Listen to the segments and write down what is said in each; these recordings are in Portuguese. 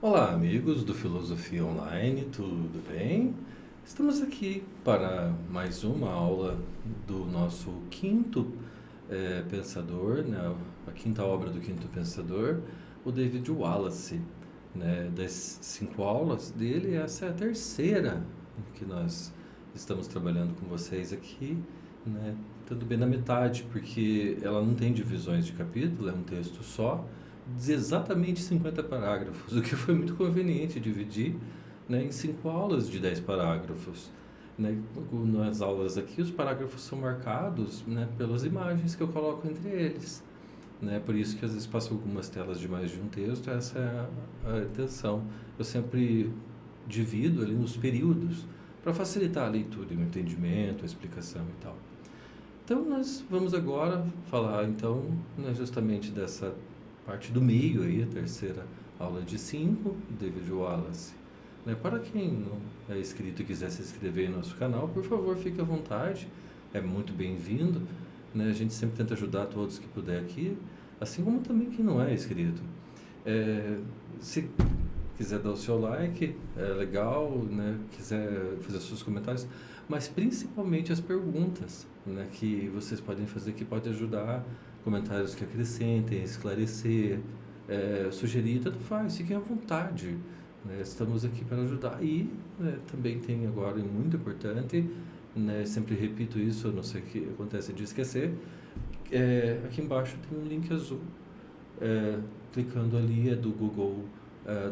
Olá, amigos do Filosofia Online, tudo bem? Estamos aqui para mais uma aula do nosso quinto pensador, né? A quinta obra do quinto pensador, o David Wallace. Né? Das 5 aulas dele, essa é a terceira que nós estamos trabalhando com vocês aqui, né? Tudo bem na metade, porque ela não tem divisões de capítulo, é um texto só de exatamente 50 parágrafos, o que foi muito conveniente dividir, né, em 5 aulas de 10 parágrafos. Né? Nas aulas aqui, os parágrafos são marcados, né, pelas imagens que eu coloco entre eles. Né? Por isso que às vezes passo algumas telas de mais de um texto, essa é a intenção. Eu sempre divido ali nos períodos para facilitar a leitura, o entendimento, a explicação e tal. Então, nós vamos agora falar, então, né, justamente dessa parte do meio aí, a terceira aula de 5, David Wallace. Né, para quem não é inscrito e quiser se inscrever em nosso canal, por favor, fique à vontade, é muito bem-vindo. Né, a gente sempre tenta ajudar todos que puder aqui, assim como também quem não é inscrito. Se quiser dar o seu like, é legal, né? Quiser fazer seus comentários, mas principalmente as perguntas, né? Que vocês podem fazer, que pode ajudar, comentários que acrescentem, esclarecer, sugerir, tanto faz, fiquem à vontade, né? Estamos aqui para ajudar. E também tem agora, muito importante, né? Sempre repito isso, a não ser que acontece de esquecer, aqui embaixo tem um link azul, clicando ali, é do Google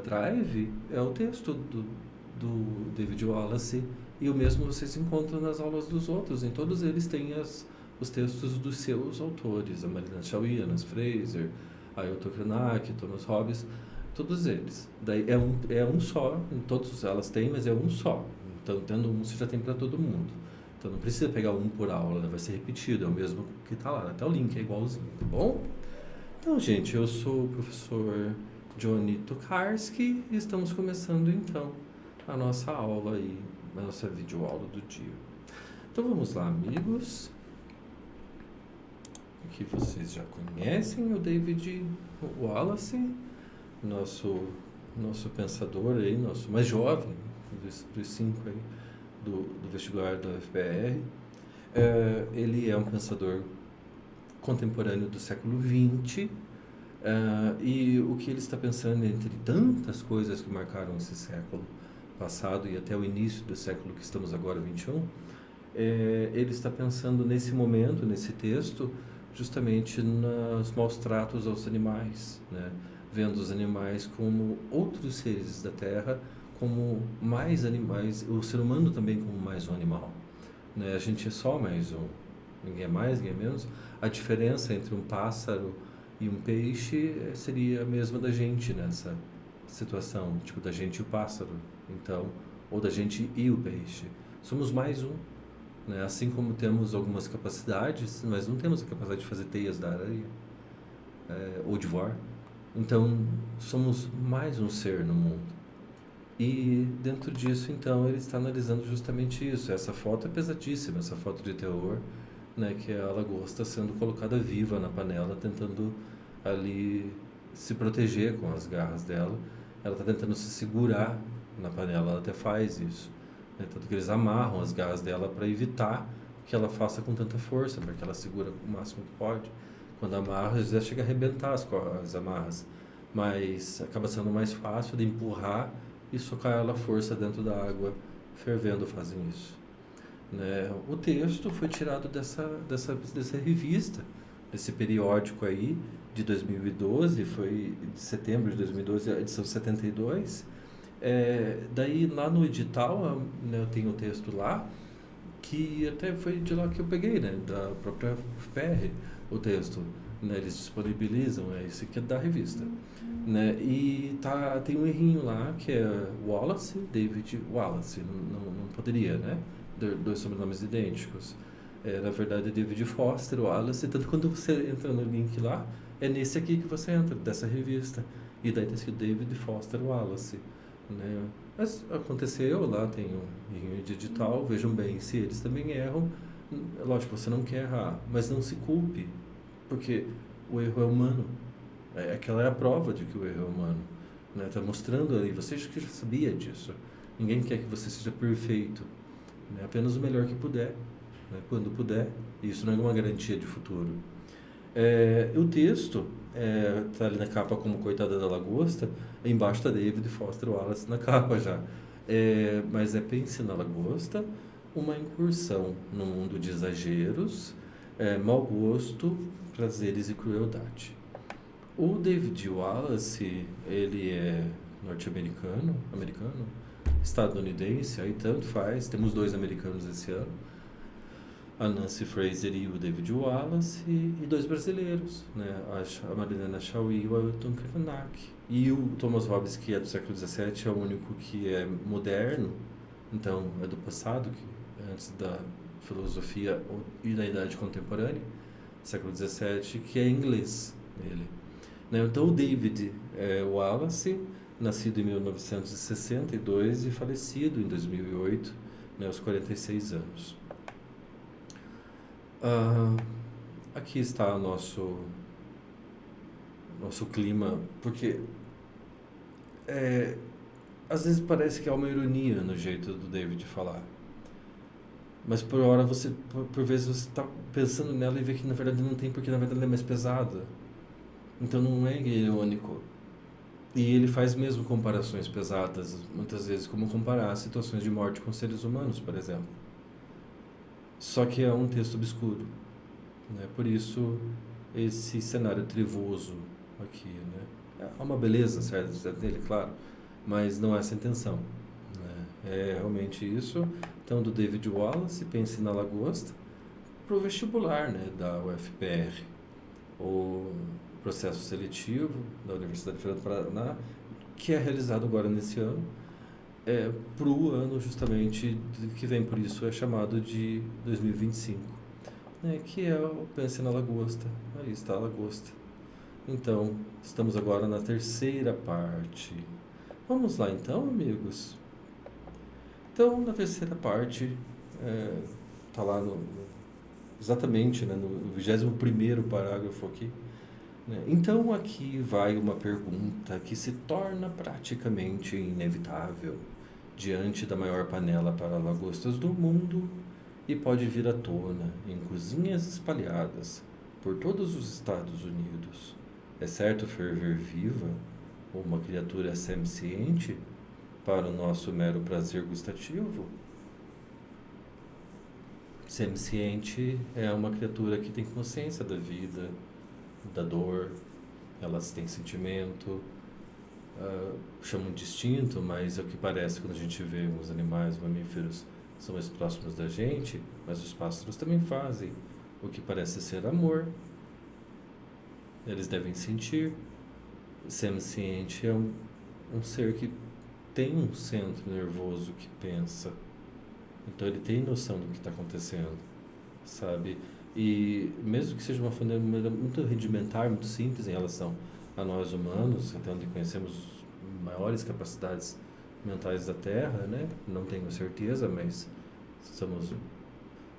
Drive, é o texto do David Wallace, e o mesmo vocês encontram nas aulas dos outros. Em todos eles tem os textos dos seus autores, a Marina Chauí, Anas Fraser, Ailton Krenak, Thomas Hobbes, todos eles. Daí é um só, em todas elas tem, mas é um só. Então, tendo um, você já tem para todo mundo. Então, não precisa pegar um por aula, né? Vai ser repetido, é o mesmo que está lá, até o link é igualzinho, tá bom? Então, gente, eu sou o professor Johnny Tokarski e estamos começando, então, a nossa aula aí, a nossa videoaula do dia. Então, vamos lá, amigos. Aqui vocês já conhecem o David Wallace, nosso pensador aí, nosso mais jovem dos 5 aí, do vestibular da UFPR. Ele é um pensador contemporâneo do século XX, e o que ele está pensando, entre tantas coisas que marcaram esse século passado e até o início do século que estamos agora, 21, ele está pensando nesse momento, nesse texto, justamente nos maus tratos aos animais, né? Vendo os animais como outros seres da Terra, como mais animais, o ser humano também como mais um animal. Né? A gente é só mais um, ninguém é mais, ninguém é menos. A diferença entre um pássaro e um peixe seria a mesma da gente nessa situação, tipo da gente e o pássaro, então, ou da gente e o peixe. Somos mais um, né? Assim como temos algumas capacidades, mas não temos a capacidade de fazer teias da areia, ou de voar. Então, somos mais um ser no mundo. E dentro disso, então, ele está analisando justamente isso. Essa foto é pesadíssima, essa foto de terror, né, que a lagosta sendo colocada viva na panela, tentando ali se proteger com as garras dela. Ela está tentando se segurar na panela, ela até faz isso. Né? Tanto que eles amarram as garras dela para evitar que ela faça com tanta força, porque ela segura o máximo que pode. Quando amarra, às vezes chega a arrebentar as amarras, mas acaba sendo mais fácil de empurrar e socar ela à força dentro da água fervendo, fazem isso. Né? O texto foi tirado dessa revista, desse periódico aí, de 2012, foi de setembro de 2012, a edição 72. Daí, lá no edital, né, eu tenho o texto lá, que até foi de lá que eu peguei, né, da própria UFPR, o texto. Né, eles disponibilizam, esse que é da revista. Né, e tem um errinho lá, que é Wallace, David Wallace, não poderia, né? Dois sobrenomes idênticos. Na verdade, é David Foster Wallace, tanto quando você entra no link lá, é nesse aqui que você entra, dessa revista. E daí está escrito David Foster Wallace. Né? Mas aconteceu, lá tem um erro de edital, vejam bem, se eles também erram, lógico, você não quer errar, mas não se culpe, porque o erro é humano. Aquela é a prova de que o erro é humano. né? Está mostrando ali, você que já sabia disso. Ninguém quer que você seja perfeito, né? Apenas o melhor que puder, né? Quando puder. Isso não é uma garantia de futuro. O texto está ali na capa como Coitada da Lagosta, embaixo está David Foster Wallace na capa já. Mas Pense na Lagosta, uma incursão no mundo de exageros, mau gosto, prazeres e crueldade. O David Wallace, ele é americano, estadunidense, aí tanto faz, temos 2 americanos esse ano, a Nancy Fraser e o David Wallace, e 2 brasileiros, né? A Marilena Chauí e o Ailton Krenak. E o Thomas Hobbes, que é do século XVII, é o único que é moderno, então é do passado, que antes da filosofia e da idade contemporânea, século XVII, que é inglês, ele. Né? Então o David Wallace, nascido em 1962 e falecido em 2008, né, aos 46 anos. Aqui está nosso clima, porque às vezes parece que há uma ironia no jeito do David falar, mas por hora por vezes você está pensando nela e vê que na verdade não tem, porque na verdade ela é mais pesada, então não é irônico. E ele faz mesmo comparações pesadas, muitas vezes, como comparar situações de morte com seres humanos, por exemplo. Só que é um texto obscuro, né? Por isso esse cenário trevoso aqui, né? Há uma beleza certa dele, claro, mas não é essa a intenção, né? É realmente isso. Então, do David Wallace, Pense na Lagosta, para o vestibular, né, da UFPR, o processo seletivo da Universidade Federal do Paraná, que é realizado agora nesse ano, para o ano justamente que vem, por isso é chamado de 2025, né, que é o Pense na Lagosta. Aí está a lagosta. Então, estamos agora na terceira parte. Vamos lá então, amigos? Então, na terceira parte, está lá exatamente, né, no 21º parágrafo aqui, né? Então, aqui vai uma pergunta que se torna praticamente inevitável diante da maior panela para lagostas do mundo e pode vir à tona em cozinhas espalhadas por todos os Estados Unidos. É certo ferver viva ou uma criatura semisciente para o nosso mero prazer gustativo? Semisciente é uma criatura que tem consciência da vida, da dor, elas têm sentimento, chamam de instinto, mas é o que parece quando a gente vê os animais, os mamíferos são mais próximos da gente, mas os pássaros também fazem o que parece ser amor. Eles devem sentir. Semisciente é um ser que tem um centro nervoso que pensa, então ele tem noção do que está acontecendo, sabe? E mesmo que seja uma maneira muito rudimentar, muito simples em relação a nós humanos, até onde conhecemos maiores capacidades mentais da Terra, né? Não tenho certeza, mas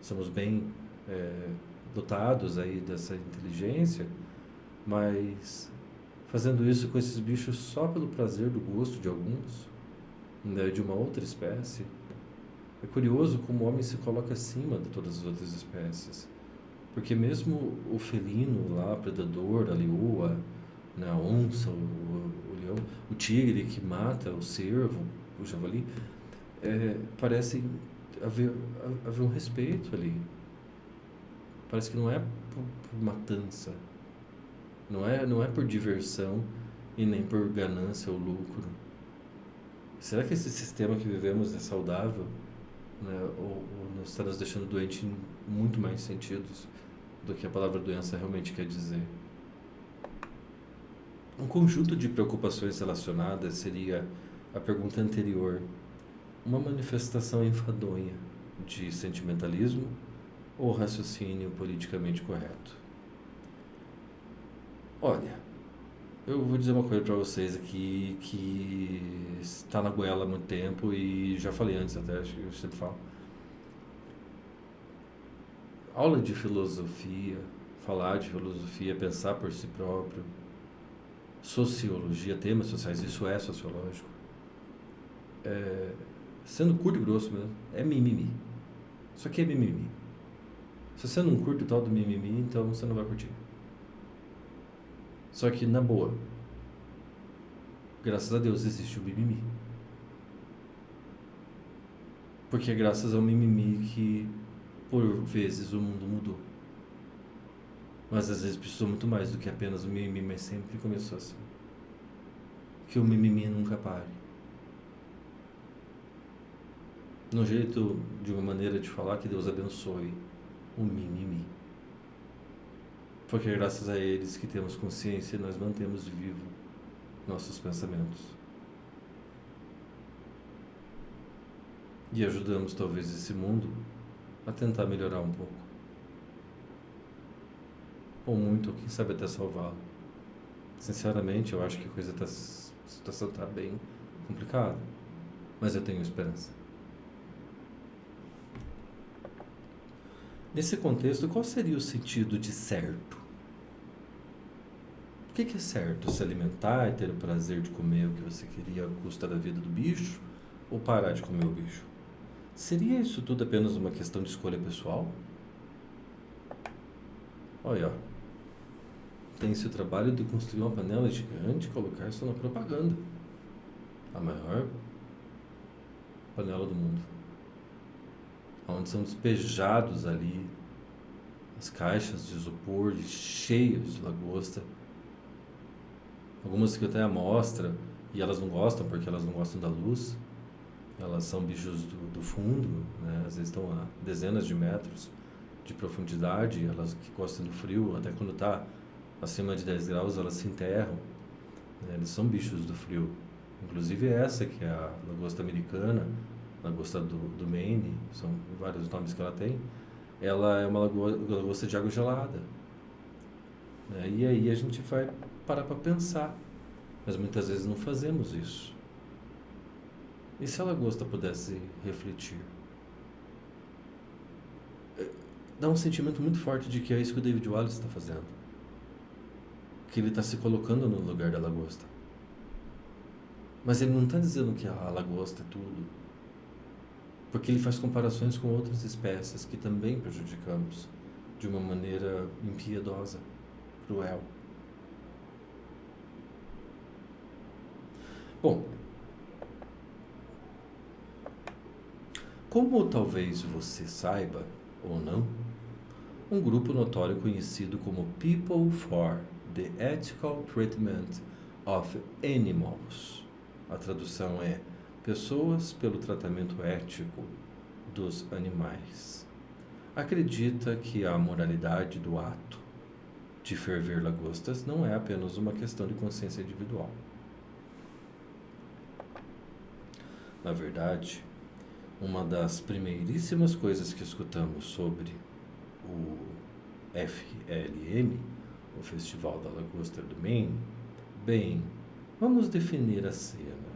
somos bem dotados aí dessa inteligência, mas fazendo isso com esses bichos só pelo prazer do gosto de alguns, né, de uma outra espécie. É curioso como o homem se coloca acima de todas as outras espécies. Porque mesmo o felino lá, predador, a leoa, né, a onça, o leão, o tigre que mata o cervo, o javali, parece haver um respeito ali. Parece que não é por matança, não é por diversão e nem por ganância ou lucro. Será que esse sistema que vivemos é saudável? Né? Ou nos está nos deixando doente em muito mais sentidos do que a palavra doença realmente quer dizer? Um conjunto de preocupações relacionadas seria a pergunta anterior: uma manifestação enfadonha de sentimentalismo ou raciocínio politicamente correto? Olha, eu vou dizer uma coisa para vocês aqui que está na goela há muito tempo e já falei antes até, acho que eu sempre falo. Aula de filosofia, falar de filosofia, pensar por si próprio, sociologia, temas sociais, isso é sociológico, sendo curto e grosso mesmo, é mimimi. Isso aqui é mimimi. Se você não curte o tal do mimimi, então você não vai curtir. Só que, na boa, graças a Deus existe o mimimi. Porque é graças ao mimimi que, por vezes, o mundo mudou. Mas às vezes precisou muito mais do que apenas o mimimi, mas sempre começou assim. Que o mimimi nunca pare. No jeito, de uma maneira de falar, que Deus abençoe o mimimi. Porque é graças a eles que temos consciência e nós mantemos vivo nossos pensamentos. E ajudamos talvez esse mundo a tentar melhorar um pouco. Ou muito, ou quem sabe até salvá-lo. Sinceramente, eu acho que a situação está bem complicada. Mas eu tenho esperança. Nesse contexto, qual seria o sentido de certo? O que é certo? Se alimentar e ter o prazer de comer o que você queria à custa da vida do bicho? Ou parar de comer o bicho? Seria isso tudo apenas uma questão de escolha pessoal? Olha, tem-se o trabalho de construir uma panela gigante e colocar isso na propaganda. A maior panela do mundo. Onde são despejados ali as caixas de isopor cheias de lagosta. Algumas que até amostra e elas não gostam porque elas não gostam da luz. Elas são bichos do fundo, né? Às vezes estão a dezenas de metros de profundidade. Elas que gostam do frio, até quando está acima de 10 graus, elas se enterram. Né? Eles são bichos do frio. Inclusive essa, que é a lagosta americana, lagosta do Maine, são vários nomes que ela tem. Ela é uma lagosta de água gelada. Né? E aí a gente vai parar para pensar. Mas muitas vezes não fazemos isso. E se a lagosta pudesse refletir? Dá um sentimento muito forte de que é isso que o David Wallace está fazendo. Que ele está se colocando no lugar da lagosta. Mas ele não está dizendo que a lagosta é tudo. Porque ele faz comparações com outras espécies que também prejudicamos de uma maneira impiedosa, cruel. Bom, como talvez você saiba, ou não, um grupo notório conhecido como People for the Ethical Treatment of Animals, a tradução é Pessoas pelo Tratamento Ético dos Animais, acredita que a moralidade do ato de ferver lagostas não é apenas uma questão de consciência individual. Na verdade, uma das primeiríssimas coisas que escutamos sobre o FLM, o Festival da Lagosta do Maine, bem, vamos definir a cena.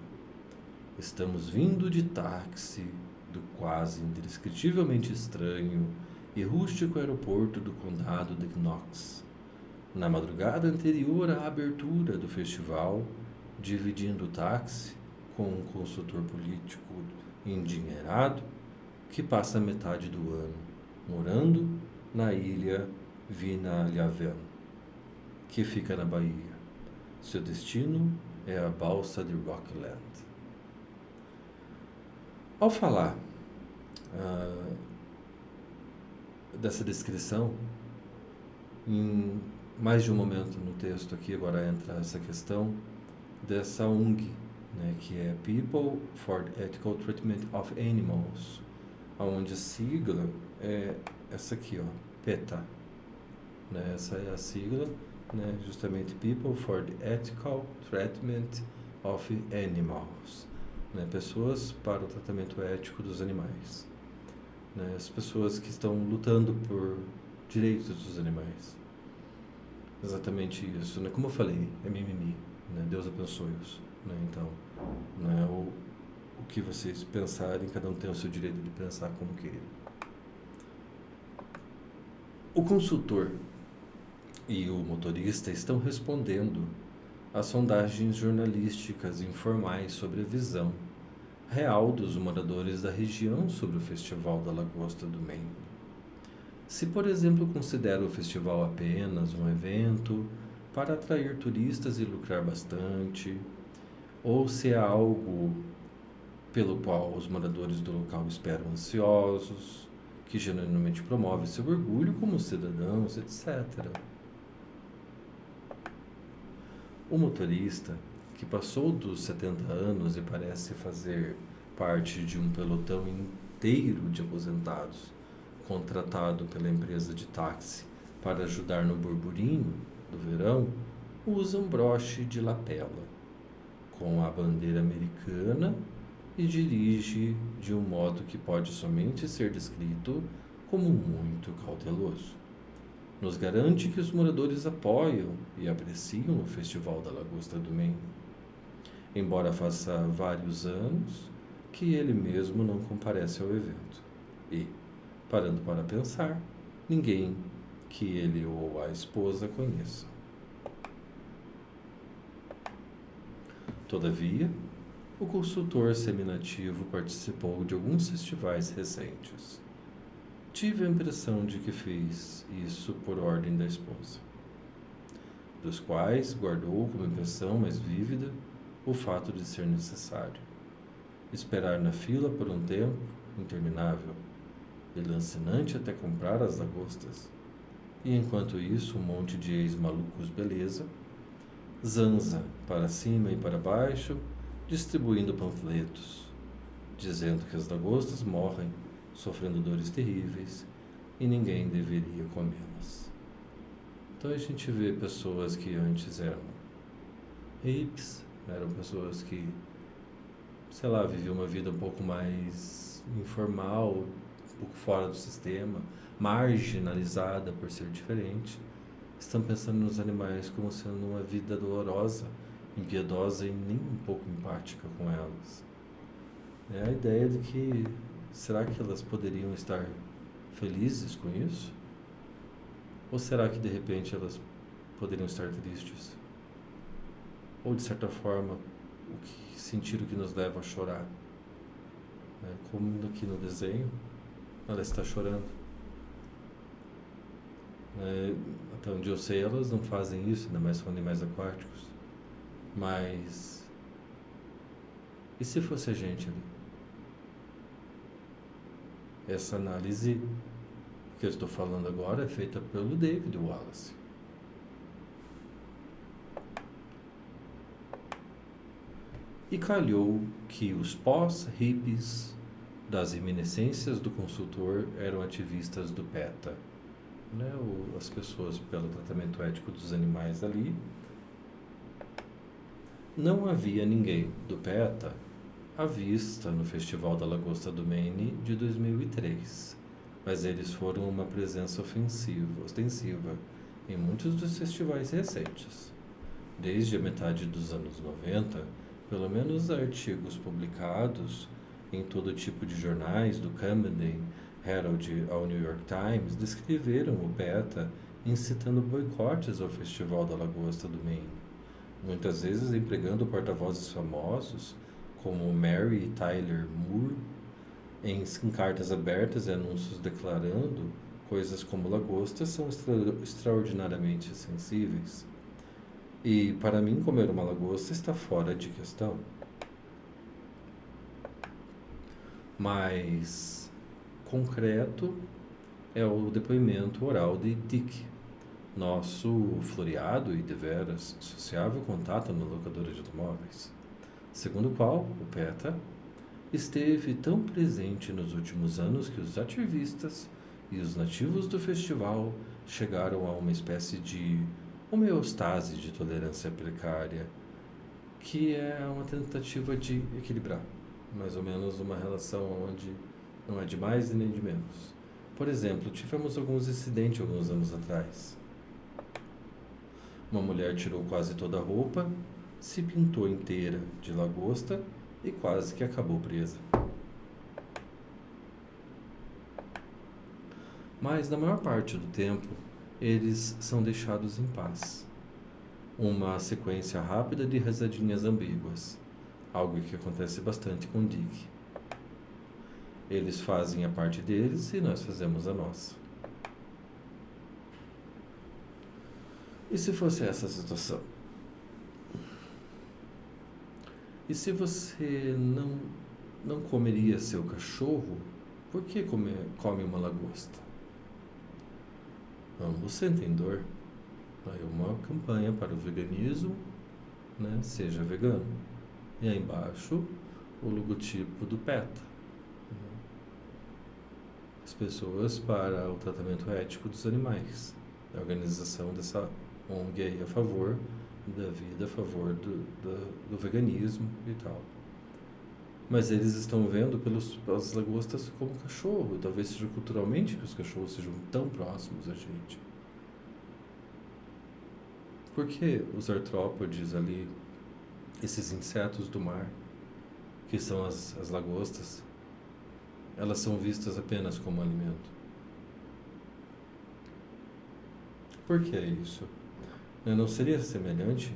Estamos vindo de táxi do quase indescritivelmente estranho e rústico aeroporto do condado de Knox, na madrugada anterior à abertura do festival, dividindo o táxi com um consultor político endinheirado que passa metade do ano morando na ilha Vinalhaven, que fica na Bahia. Seu destino é a balsa de Rockland. Ao falar dessa descrição, em mais de um momento no texto aqui, agora entra essa questão dessa ONG, né, que é People for the Ethical Treatment of Animals, onde a sigla é essa aqui, ó, PETA. Né, essa é a sigla, né, justamente People for the Ethical Treatment of Animals. Né, pessoas para o tratamento ético dos animais. Né, as pessoas que estão lutando por direitos dos animais. Exatamente isso. Né, como eu falei, é mimimi. Né, Deus abençoe-os. Né, então, né, o que vocês pensarem, cada um tem o seu direito de pensar como queira. O consultor e o motorista estão respondendo as sondagens jornalísticas informais sobre a visão real dos moradores da região sobre o Festival da Lagosta do Maine. Se, por exemplo, considera o festival apenas um evento para atrair turistas e lucrar bastante, ou se é algo pelo qual os moradores do local esperam ansiosos, que genuinamente promove seu orgulho como cidadãos, etc. O motorista, que passou dos 70 anos e parece fazer parte de um pelotão inteiro de aposentados, contratado pela empresa de táxi para ajudar no burburinho do verão, usa um broche de lapela com a bandeira americana e dirige de um modo que pode somente ser descrito como muito cauteloso. Nos garante que os moradores apoiam e apreciam o Festival da Lagosta do Maine, embora faça vários anos que ele mesmo não comparece ao evento. E, parando para pensar, ninguém que ele ou a esposa conheça. Todavia, o consultor seminativo participou de alguns festivais recentes. Tive a impressão de que fez isso por ordem da esposa, dos quais guardou como impressão mais vívida o fato de ser necessário esperar na fila por um tempo interminável e lancinante até comprar as lagostas, e enquanto isso um monte de ex-malucos beleza zanza para cima e para baixo, distribuindo panfletos, dizendo que as lagostas morrem, sofrendo dores terríveis, e ninguém deveria comê-las. Então a gente vê pessoas que antes eram hippies, eram pessoas que, sei lá, viviam uma vida um pouco mais informal, um pouco fora do sistema, marginalizada por ser diferente, estão pensando nos animais como sendo uma vida dolorosa, impiedosa e nem um pouco empática com elas. É a ideia de que, será que elas poderiam estar felizes com isso? Ou será que de repente elas poderiam estar tristes? Ou de certa forma, sentir o que nos leva a chorar? Como aqui no desenho, ela está chorando. Até onde eu sei, elas não fazem isso, ainda mais são animais aquáticos. Mas e se fosse a gente ali? Essa análise que eu estou falando agora é feita pelo David Wallace. E calhou que os pós-hippies das reminiscências do consultor eram ativistas do PETA, as pessoas pelo tratamento ético dos animais ali. Não havia ninguém do PETA à vista no Festival da Lagosta do Maine de 2003, mas eles foram uma presença ostensiva em muitos dos festivais recentes. Desde a metade dos anos 90, pelo menos artigos publicados em todo tipo de jornais, do Camden Herald ao New York Times, descreveram o PETA incitando boicotes ao Festival da Lagosta do Maine, muitas vezes empregando porta-vozes famosos como Mary Tyler Moore em cartas abertas e anúncios declarando coisas como lagostas são extraordinariamente sensíveis. E para mim, comer uma lagosta está fora de questão. Mais concreto é o depoimento oral de Dick, nosso floreado e deveras sociável contato na locadora de automóveis, segundo o qual o PETA esteve tão presente nos últimos anos que os ativistas e os nativos do festival chegaram a uma espécie de homeostase de tolerância precária, que é uma tentativa de equilibrar mais ou menos uma relação onde não é de mais e nem de menos. Por exemplo, tivemos alguns incidentes alguns anos atrás. Uma mulher tirou quase toda a roupa, se pintou inteira de lagosta e quase que acabou presa. Mas, na maior parte do tempo, eles são deixados em paz. uma sequência rápida de risadinhas ambíguas, algo que acontece bastante com Dick. Eles fazem a parte deles e nós fazemos a nossa. E se fosse essa a situação? E se você não comeria seu cachorro, por que come uma lagosta? Ambos sentem dor. Aí uma campanha para o veganismo, né? Seja vegano. E aí embaixo o logotipo do PETA. As pessoas para o tratamento ético dos animais. A organização dessa ONG aí a favor da vida, a favor do veganismo e tal. Mas eles estão vendo pelas lagostas como cachorro. Talvez seja culturalmente que os cachorros sejam tão próximos a gente. Por que os artrópodes ali, esses insetos do mar, que são as lagostas, elas são vistas apenas como alimento? Por que isso? Não seria semelhante?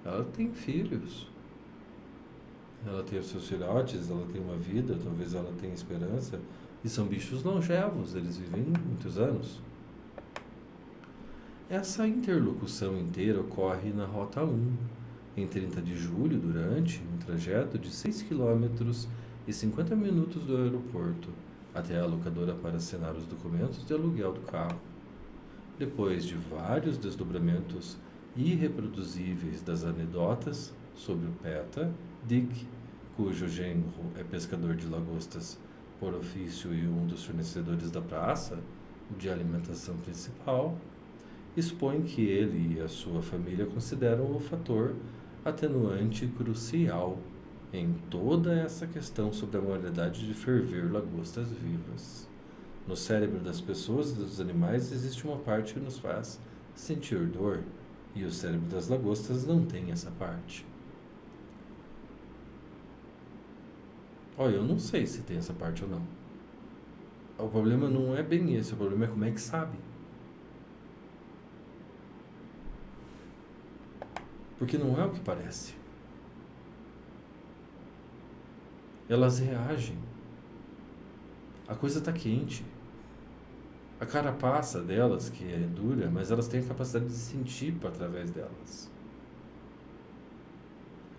Ela tem filhos. Ela tem os seus filhotes, ela tem uma vida, talvez ela tenha esperança. E são bichos longevos, eles vivem muitos anos. Essa interlocução inteira ocorre na Rota 1, em 30 de julho, durante um trajeto de 6 quilômetros e 50 minutos do aeroporto até a locadora para assinar os documentos de aluguel do carro. Depois de vários desdobramentos irreproduzíveis das anedotas sobre o PETA, Dick, cujo genro é pescador de lagostas por ofício e um dos fornecedores da praça de alimentação principal, expõe que ele e a sua família consideram o fator atenuante crucial em toda essa questão sobre a moralidade de ferver lagostas vivas. No cérebro das pessoas e dos animais existe uma parte que nos faz sentir dor, e o cérebro das lagostas não tem essa parte. Olha, eu não sei se tem essa parte ou não. O problema não é bem esse, o problema é como é que sabe. Porque não é o que parece. Elas reagem. A coisa está quente. A carapaça delas, que é dura, mas elas têm a capacidade de sentir através delas.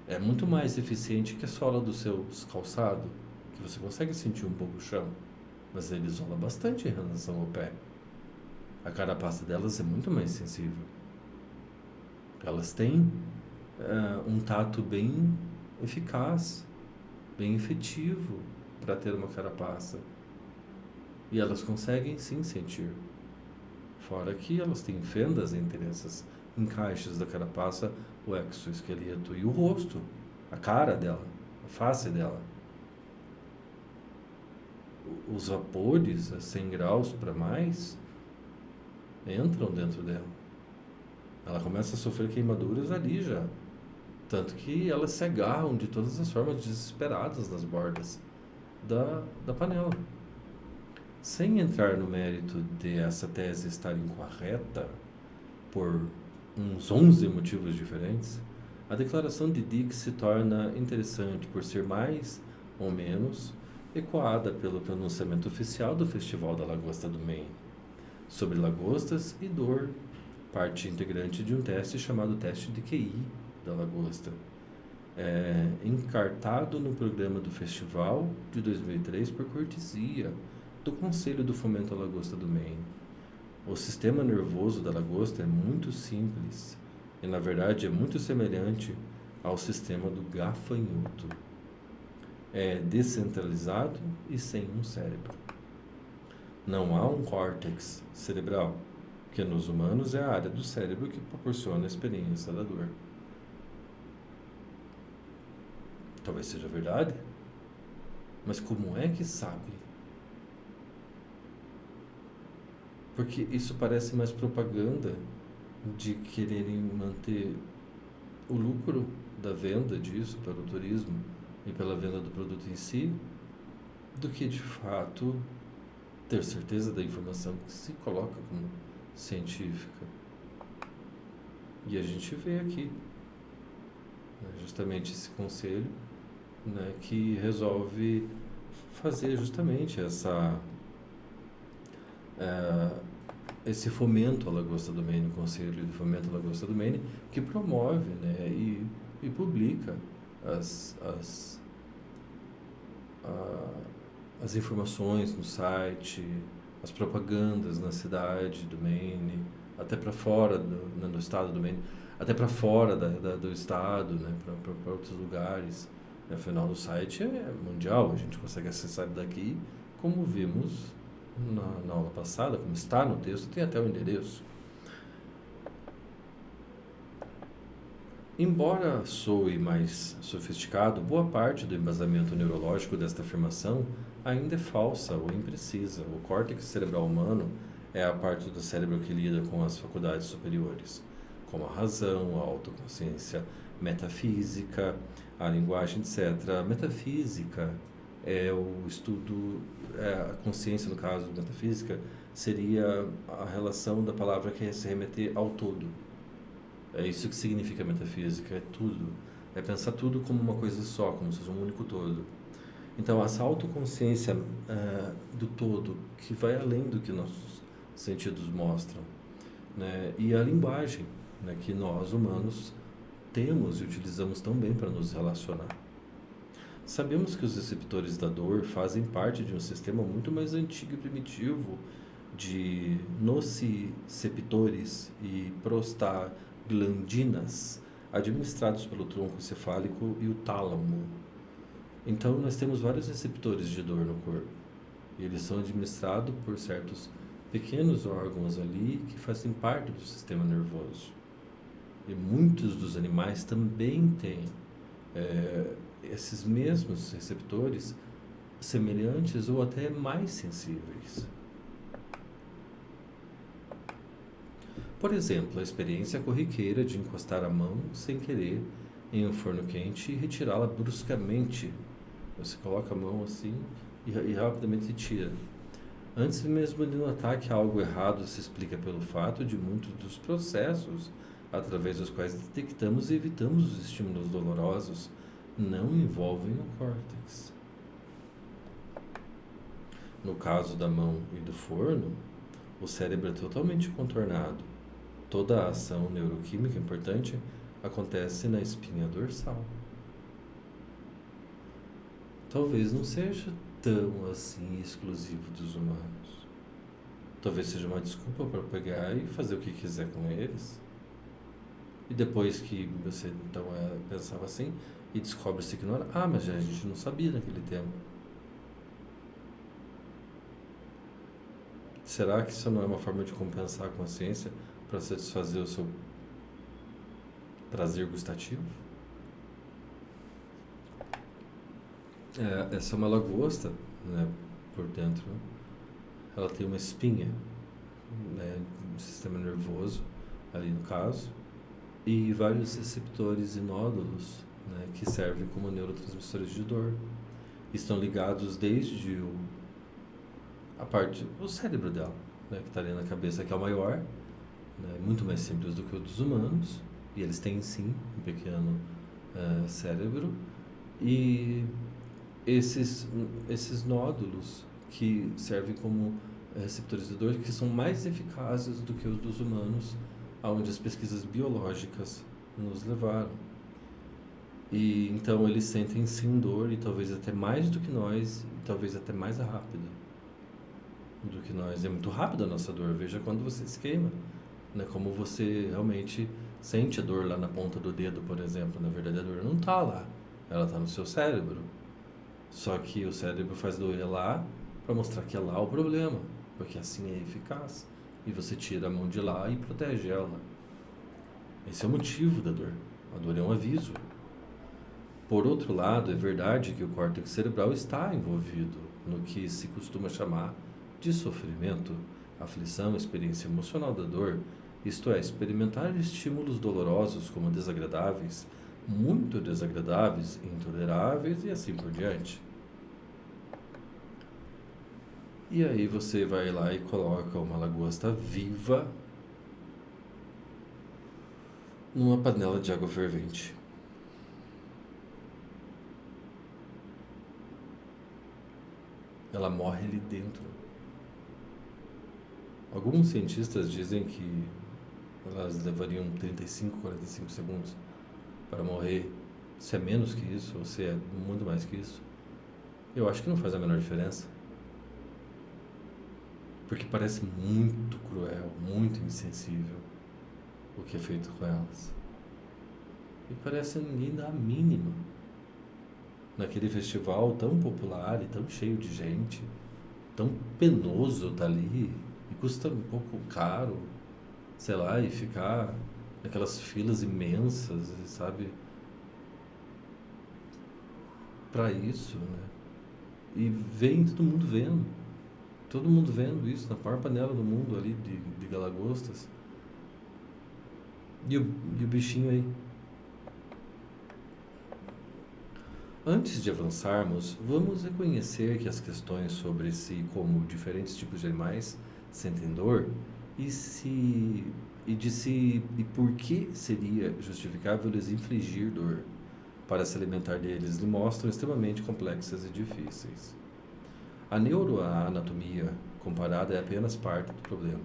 É muito mais eficiente que a sola do seu calçado, que você consegue sentir um pouco o chão, mas ele isola bastante em relação ao pé. A carapaça delas é muito mais sensível. Elas têm um tato bem eficaz, bem efetivo para ter uma carapaça. E elas conseguem sim sentir. Fora que elas têm fendas entre esses encaixes da carapaça, o exoesqueleto e o rosto, a cara dela, a face dela. Os vapores a 100 graus para mais entram dentro dela. Ela começa a sofrer queimaduras ali já. Tanto que elas se agarram de todas as formas desesperadas nas bordas da panela. Sem entrar no mérito de essa tese estar incorreta por uns 11 motivos diferentes, a declaração de Dick se torna interessante por ser mais ou menos ecoada pelo pronunciamento oficial do Festival da Lagosta do Maine sobre lagostas e dor, parte integrante de um teste chamado teste de QI da lagosta, encartado no programa do festival de 2003 por cortesia do Conselho do Fomento à Lagosta do Maine. O sistema nervoso da lagosta é muito simples e, na verdade, é muito semelhante ao sistema do gafanhoto. É descentralizado e sem um cérebro. Não há um córtex cerebral, que nos humanos é a área do cérebro que proporciona a experiência da dor. Talvez seja verdade, mas como é que sabe? Porque isso parece mais propaganda de quererem manter o lucro da venda disso para o turismo e pela venda do produto em si, do que de fato ter certeza da informação que se coloca como científica. E a gente vê aqui, né, justamente esse conselho, né, que resolve fazer justamente eh, esse fomento à Lagosta do Maine, o Conselho de Fomento à Lagosta do Maine, que promove, né, e publica as, as, a- as informações no site, as propagandas na cidade do Maine, até para fora do estado do Maine, até para fora do estado, né, para outros lugares. Afinal, o site é mundial, a gente consegue acessar daqui, como vimos na aula passada, como está no texto, tem até o endereço. Embora soe mais sofisticado, boa parte do embasamento neurológico desta afirmação ainda é falsa ou imprecisa. O córtex cerebral humano é a parte do cérebro que lida com as faculdades superiores, como a razão, a autoconsciência metafísica, a linguagem, etc. A metafísica é o estudo, a consciência, no caso, metafísica, seria a relação da palavra que se remeter ao todo. É isso que significa metafísica, é tudo. É pensar tudo como uma coisa só, como se fosse um único todo. Então, essa autoconsciência do todo, que vai além do que nossos sentidos mostram, né? E a linguagem, né, que nós, humanos, temos e utilizamos tão bem para nos relacionar. Sabemos que os receptores da dor fazem parte de um sistema muito mais antigo e primitivo de nociceptores e prostaglandinas administrados pelo tronco encefálico e o tálamo. Então, nós temos vários receptores de dor no corpo. E eles são administrados por certos pequenos órgãos ali que fazem parte do sistema nervoso. E muitos dos animais também têm esses mesmos receptores semelhantes ou até mais sensíveis. Por exemplo, a experiência corriqueira de encostar a mão sem querer em um forno quente e retirá-la bruscamente. Você coloca a mão assim e rapidamente tira. Antes mesmo de notar que algo errado se explica pelo fato de muitos dos processos através dos quais detectamos e evitamos os estímulos dolorosos não envolvem o córtex. No caso da mão e do forno, o cérebro é totalmente contornado. Toda a ação neuroquímica importante acontece na espinha dorsal. Talvez não seja tão assim exclusivo dos humanos. Talvez seja uma desculpa para pegar e fazer o que quiser com eles. E depois que você então pensava assim e descobre-se que não era, mas já a gente não sabia naquele tempo. Será que isso não é uma forma de compensar a consciência para satisfazer o seu prazer gustativo? Essa é uma lagosta, né, por dentro. Ela tem uma espinha, né, no sistema nervoso, ali no caso, e vários receptores e nódulos, né, que servem como neurotransmissores de dor. Estão ligados desde o cérebro dela, né, que está ali na cabeça, que é o maior, né, muito mais simples do que o dos humanos, e eles têm sim um pequeno cérebro, e esses nódulos que servem como receptores de dor, que são mais eficazes do que os dos humanos, aonde as pesquisas biológicas nos levaram. E então eles sentem sim dor, e talvez até mais do que nós, e talvez até mais rápido do que nós. É muito rápido a nossa dor. Veja quando você se queima, né? Como você realmente sente a dor lá na ponta do dedo, por exemplo. Na verdade, a dor não está lá, ela está no seu cérebro. Só que o cérebro faz doer lá para mostrar que é lá o problema, porque assim é eficaz. E você tira a mão de lá e protege ela. Esse é o motivo da dor. A dor é um aviso. Por outro lado, é verdade que o córtex cerebral está envolvido no que se costuma chamar de sofrimento, aflição, experiência emocional da dor, isto é, experimentar estímulos dolorosos como desagradáveis, muito desagradáveis, intoleráveis e assim por diante. E aí você vai lá e coloca uma lagosta viva numa panela de água fervente. Ela morre ali dentro. Alguns cientistas dizem que elas levariam 35, 45 segundos para morrer. Se é menos que isso, ou se é muito mais que isso, eu acho que não faz a menor diferença. Porque parece muito cruel, muito insensível o que é feito com elas. E parece que ninguém dá a mínima. Naquele festival tão popular e tão cheio de gente, tão penoso tá ali, e custa um pouco caro, sei lá, e ficar naquelas filas imensas, sabe? Para isso, né? E vem todo mundo vendo isso na maior panela do mundo ali de galagostas. E o bichinho aí. Antes de avançarmos, vamos reconhecer que as questões sobre se como diferentes tipos de animais sentem dor e por que seria justificável lhes infligir dor para se alimentar deles lhe mostram extremamente complexas e difíceis. A neuroanatomia comparada é apenas parte do problema.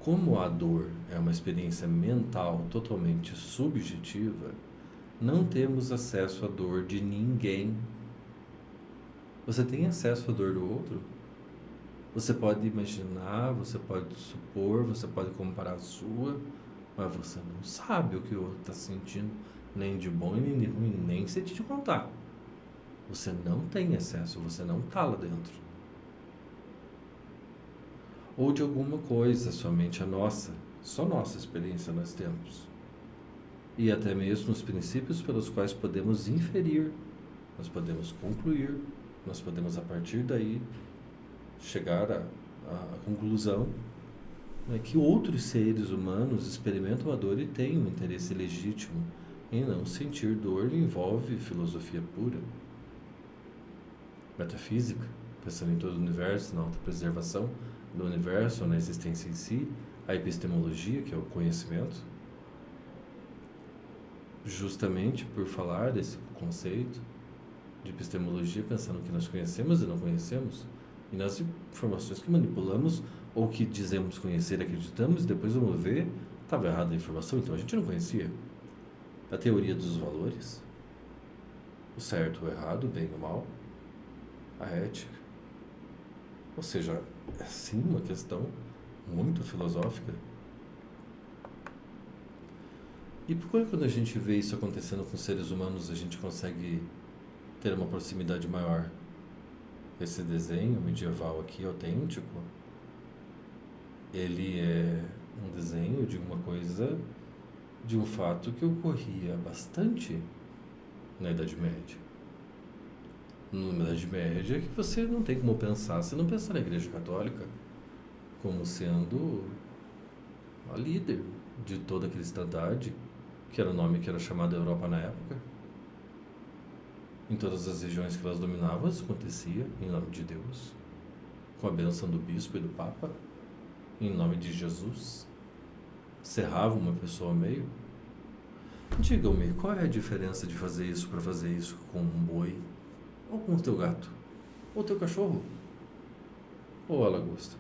Como a dor é uma experiência mental totalmente subjetiva, não temos acesso à dor de ninguém. Você tem acesso à dor do outro? Você pode imaginar, você pode supor, você pode comparar a sua, mas você não sabe o que o outro está sentindo, nem de bom nem de ruim, nem se te contar. Você não tem acesso, você não está lá dentro. Ou de alguma coisa, somente a nossa, só nossa experiência nós temos. E até mesmo os princípios pelos quais podemos inferir, nós podemos concluir, nós podemos a partir daí chegar à conclusão, né, que outros seres humanos experimentam a dor e têm um interesse legítimo em não sentir dor envolve filosofia pura, metafísica, pensando em todo o universo, na autopreservação do universo, na existência em si, a epistemologia, que é o conhecimento, justamente por falar desse conceito de epistemologia, pensando que nós conhecemos e não conhecemos, e nas informações que manipulamos ou que dizemos conhecer, acreditamos, e depois vamos ver, estava errada a informação, então a gente não conhecia. A teoria dos valores, o certo, o errado, o bem e o mal, a ética. Ou seja, é sim uma questão muito filosófica. E por que quando a gente vê isso acontecendo com seres humanos, a gente consegue ter uma proximidade maior? Esse desenho medieval aqui, autêntico, ele é um desenho de uma coisa, de um fato que ocorria bastante na Idade Média. Na Idade Média é que você não tem como pensar, você não pensa na Igreja Católica como sendo a líder de toda a cristandade, que era o nome que era chamado Europa na época. Em todas as regiões que elas dominavam, isso acontecia em nome de Deus, com a bênção do bispo e do papa, em nome de Jesus. Cerrava uma pessoa ao meio. Digam-me, qual é a diferença de fazer isso para fazer isso com um boi, ou com o teu gato, ou teu cachorro, ou a lagosta?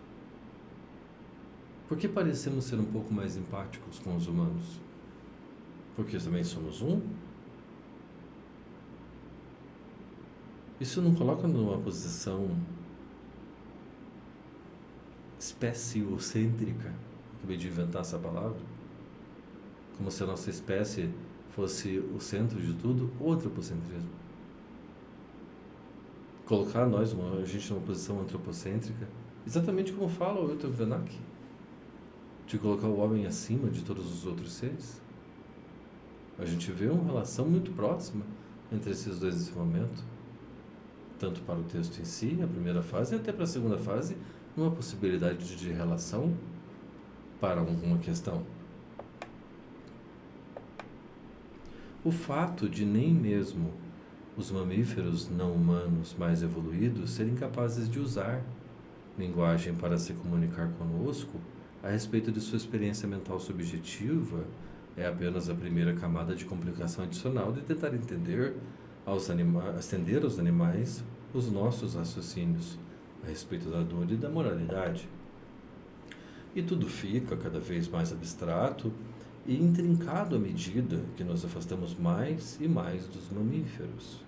Por que parecemos ser um pouco mais empáticos com os humanos? Porque também somos um? Isso não coloca numa posição especiocêntrica? Acabei de inventar essa palavra. Como se a nossa espécie fosse o centro de tudo, ou antropocentrismo. Colocar a gente numa posição antropocêntrica, exatamente como fala o Milton Krenak, de colocar o homem acima de todos os outros seres. A gente vê uma relação muito próxima entre esses dois nesse momento, tanto para o texto em si, a primeira fase, e até para a segunda fase, uma possibilidade de relação para alguma questão. O fato de nem mesmo os mamíferos não humanos mais evoluídos serem capazes de usar linguagem para se comunicar conosco a respeito de sua experiência mental subjetiva é apenas a primeira camada de complicação adicional de tentar entender estender aos animais os nossos raciocínios a respeito da dor e da moralidade. E tudo fica cada vez mais abstrato e intrincado à medida que nos afastamos mais e mais dos mamíferos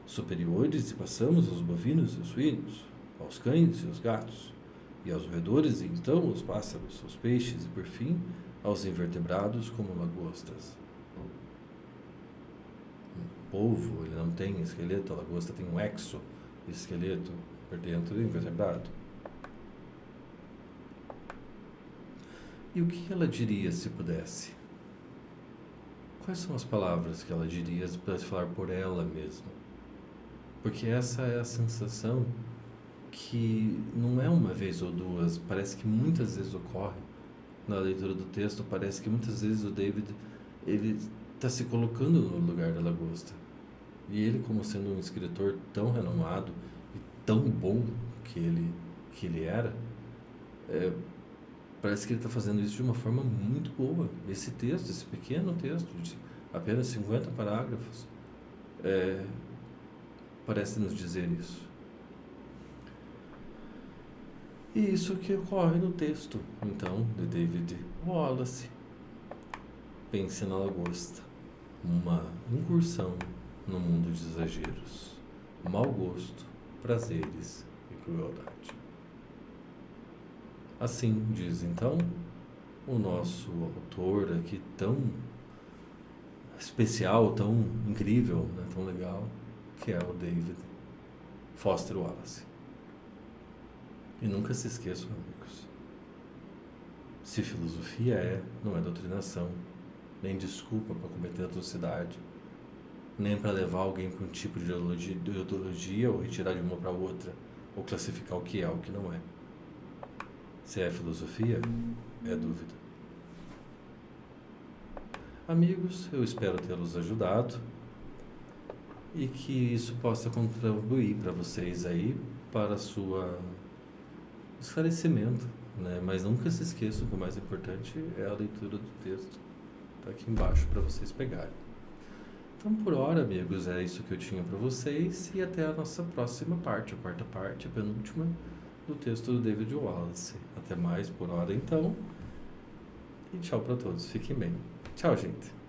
superiores e passamos aos bovinos e aos suínos, aos cães e aos gatos, e aos roedores e então aos pássaros, aos peixes e, por fim, aos invertebrados como lagostas. O polvo, ele não tem esqueleto, a lagosta tem um exoesqueleto por dentro do invertebrado. E o que ela diria se pudesse? Quais são as palavras que ela diria para falar por ela mesma? Porque essa é a sensação que não é uma vez ou duas, parece que muitas vezes ocorre na leitura do texto, parece que muitas vezes o David ele está se colocando no lugar da lagosta. E ele, como sendo um escritor tão renomado e tão bom que ele era, parece que ele está fazendo isso de uma forma muito boa. Esse texto, esse pequeno texto de apenas 50 parágrafos, parece nos dizer isso. E isso que ocorre no texto, então, de David Wallace. Pense na lagosta. Uma incursão no mundo de exageros, mau gosto, prazeres e crueldade. Assim diz, então, o nosso autor aqui tão especial, tão incrível, né, tão legal, que é o David Foster Wallace. E nunca se esqueçam, amigos, se filosofia não é doutrinação, nem desculpa para cometer atrocidade, nem para levar alguém para um tipo de ideologia ou retirar de uma para outra, ou classificar o que é o que não é. Se é filosofia, é dúvida. Amigos, eu espero tê-los ajudado e que isso possa contribuir para vocês aí, para sua esclarecimento, né? Mas nunca se esqueçam que o mais importante é a leitura do texto. Está aqui embaixo para vocês pegarem. Então, por hora, amigos, é isso que eu tinha para vocês e até a nossa próxima parte, a quarta parte, a penúltima, do texto do David Wallace. Até mais por hora, então. E tchau para todos. Fiquem bem. Tchau, gente.